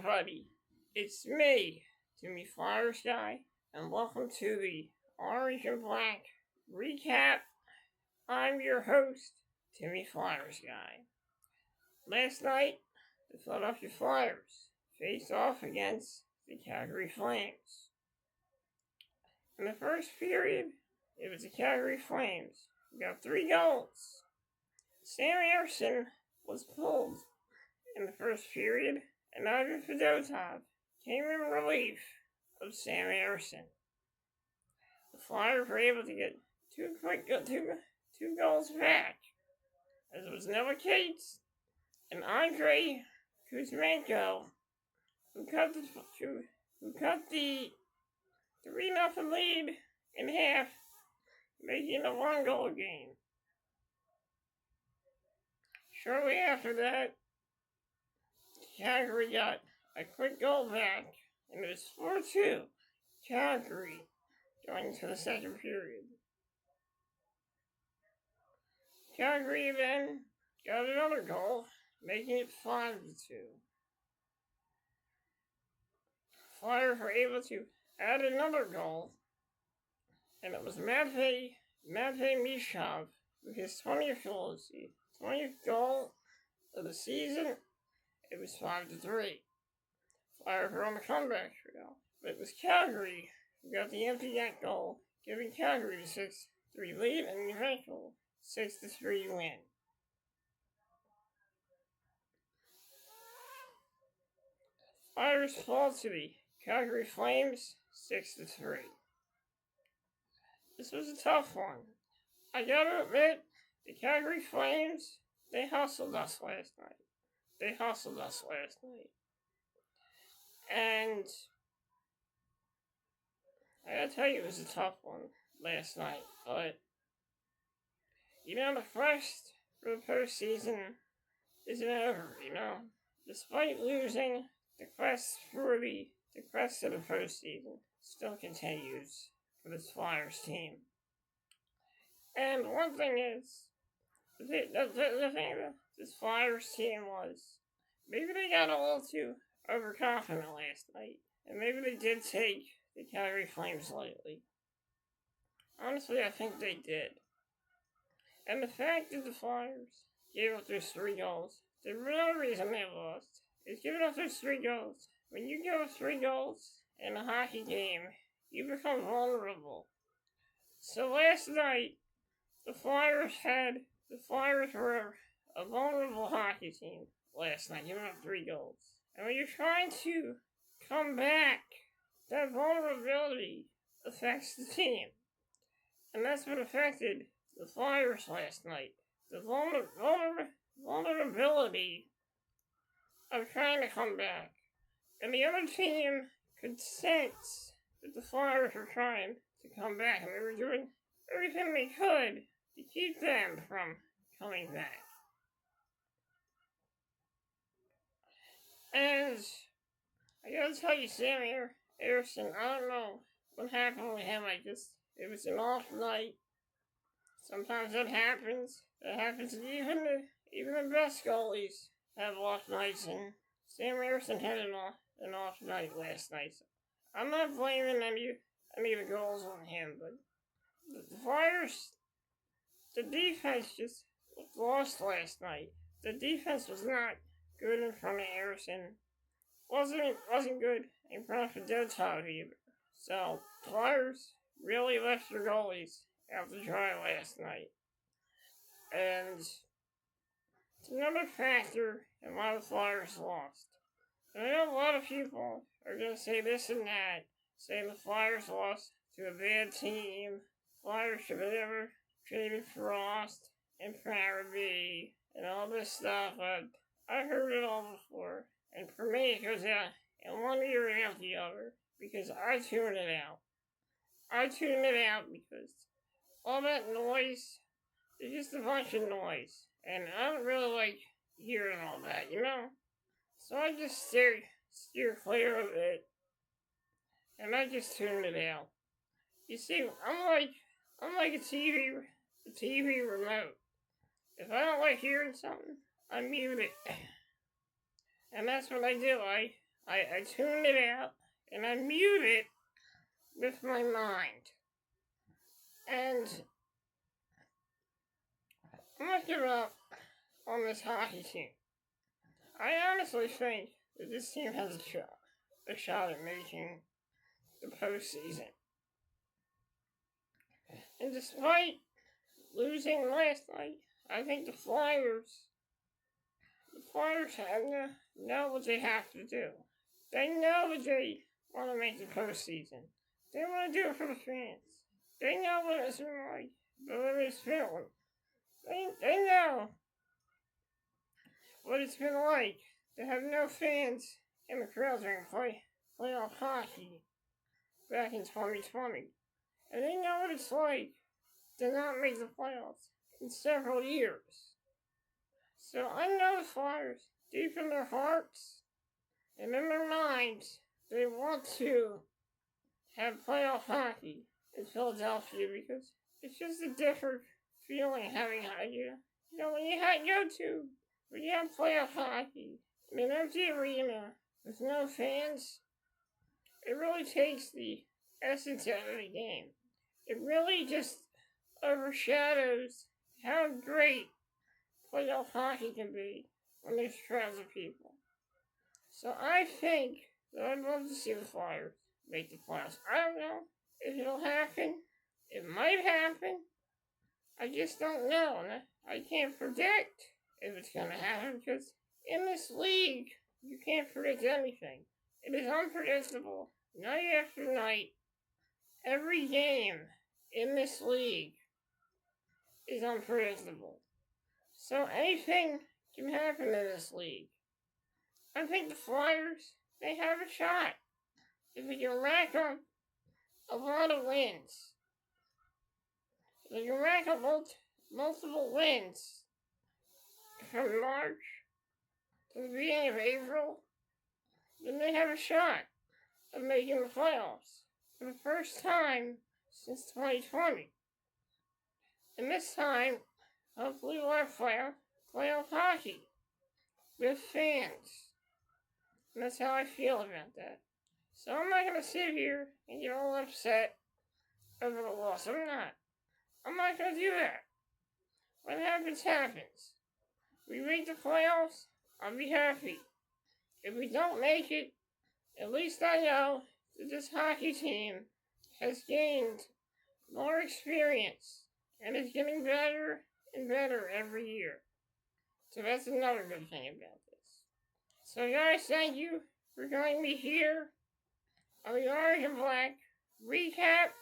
everybody, it's me, Timmy Flyers Guy, and welcome to the Orange and Black Recap. I'm your host, Timmy Flyers Guy. Last night, the Philadelphia Flyers faced off against the Calgary Flames. In the first period, it was the Calgary Flames who got 3 goals. Sam Ersson was pulled in the first period, and Ivan Fedotov came in relief of Sam Ersson. The Flyers were able to get two goals back, as it was Noah Cates and Andrei Kuzmenko who cut the 3-0 lead in half, making a 1-goal game. Shortly after that, Calgary got a quick goal back, and it was 4-2 Calgary going into the second period. Calgary then got another goal, making it 5-2. Flyers were able to add another goal, and it was Matvei Michkov with his 20th goal of the season. It was 5-3. Flyers were on the comeback trail, but it was Calgary who got the empty net goal, giving Calgary the 6-3 lead and the eventual 6-3 win. Flyers fall to the Calgary Flames 6-3. This was a tough one. I gotta admit, the Calgary Flames, they hustled us last night. And I gotta tell you, it was a tough one last night. But, the quest for the postseason isn't over, Despite losing, the quest of the postseason still continues for this Flyers team. And one thing is, the thing that this Flyers team was, maybe they got a little too overconfident last night, and maybe they did take the Calgary Flames lightly. Honestly, I think they did. And the fact that the Flyers gave up those 3 goals, the real reason they lost is giving up those 3 goals. When you give up 3 goals in a hockey game, you become vulnerable. So last night, the Flyers were a vulnerable hockey team last night, giving up 3 goals. And when you're trying to come back, that vulnerability affects the team. And that's what affected the Flyers last night. The vulnerability of trying to come back. And the other team could sense that the Flyers were trying to come back, and they were doing everything they could to keep them from coming back. And I gotta tell you, Sam Ersson, I don't know what happened with him. It was an off night. Sometimes that happens. That happens to even the best goalies have off nights, and Sam Ersson had an off night last night. So I'm not blaming any of the goals on him, but the Flyers, the defense just lost last night. The defense was not good in front of Ersson. Wasn't good in front of Fedotov either. So Flyers really left their goalies out to dry last night. And it's another factor in why the Flyers lost. And I know a lot of people are going to say this and that, saying the Flyers lost to a bad team. Flyers should have never traded Frost and Farabee and all this stuff. I heard it all before. And for me, it goes out in one ear and out the other, because I tune it out. I tune it out because all that noise is just a bunch of noise. And I don't really like hearing all that, So I just steer clear of it. And I just tune it out. You see, I'm like a TV remote. If I don't like hearing something, I mute it. And that's what I do. I tune it out and I mute it with my mind. And I'm gonna give up on this hockey team. I honestly think that this team has a shot at making the postseason. And despite losing last night, I think the Flyers know what they have to do. They know that they want to make the postseason. They want to do it for the fans. They know what it's been like, what it's feeling. They know what it's been like to have no fans in the crowd during playoff hockey back in 2020. And they know what it's like to not make the playoffs in several years. So I know the Flyers, deep in their hearts and in their minds, they want to have playoff hockey in Philadelphia because it's just a different feeling having hockey. You know, when you have playoff hockey in an empty arena with no fans, it really takes the essence out of the game. It really just overshadows how great playoff hockey can be when there's crowds of people. So I think that I'd love to see the Flyers make the playoffs. I don't know if it'll happen. It might happen. I just don't know. And I can't predict if it's going to happen because in this league, you can't predict anything. It is unpredictable. Night after night, every game in this league is unpredictable. So anything can happen in this league. I think the Flyers, they have a shot. If we can rack up a lot of wins, if we can rack up multiple wins from March to the beginning of April, then they have a shot of making the playoffs for the first time since 2020. And this time, hopefully we'll have playoff hockey with fans. And that's how I feel about that. So I'm not going to sit here and get all upset over the loss. I'm not going to do that. What happens, happens. We make the playoffs, I'll be happy. If we don't make it, at least I know that this hockey team has gained more experience and is getting better and better every year. So that's another good thing about this. So guys, thank you for joining me here on the Orange and Black recap.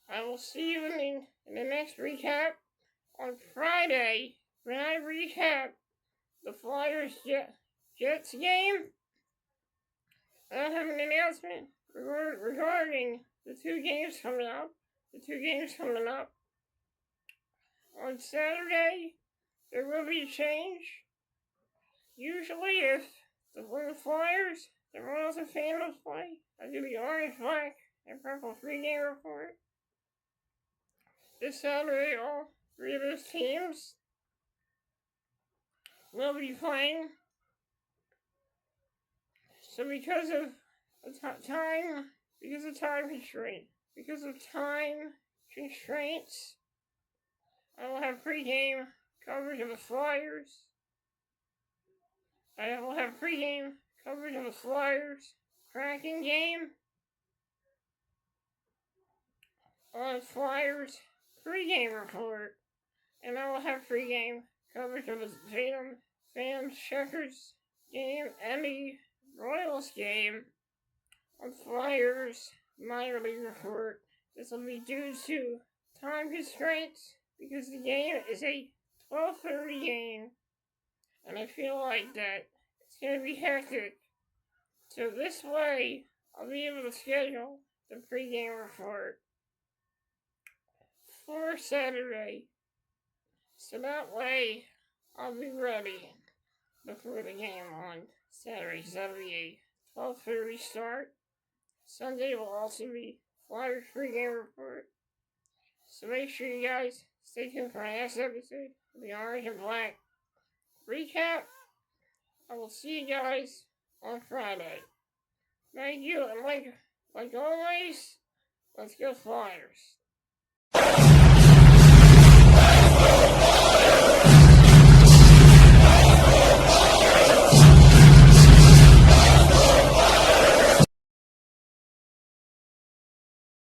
I will see you in the next recap on Friday when I recap the Flyers Jets game. I'll have an announcement regarding the two games coming up. On Saturday, there will be a change. Usually, if the Flyers, the Royals and Phantoms play, I do the Orange, Black, and Purple pregame report. This Saturday, all three of those teams will be playing. So because of time constraints, I will have pregame coverage of the Flyers. I will have pregame coverage of the Flyers Kraken game on Flyers pregame report, and I will have pregame coverage of the Phantom Checkers game and the Royals game on Flyers minor league report. This will be due to time constraints because the game is a 12:30 game, and I feel like that it's going to be hectic. So this way, I'll be able to schedule the pregame report for Saturday. So that way, I'll be ready before the game on Saturday. So that'll be a 12:30 start. Sunday will also be Flyers pregame report. So make sure you guys stay tuned for our next episode of the Orange and Black recap. I will see you guys on Friday. Thank you, and like always, let's go Flyers.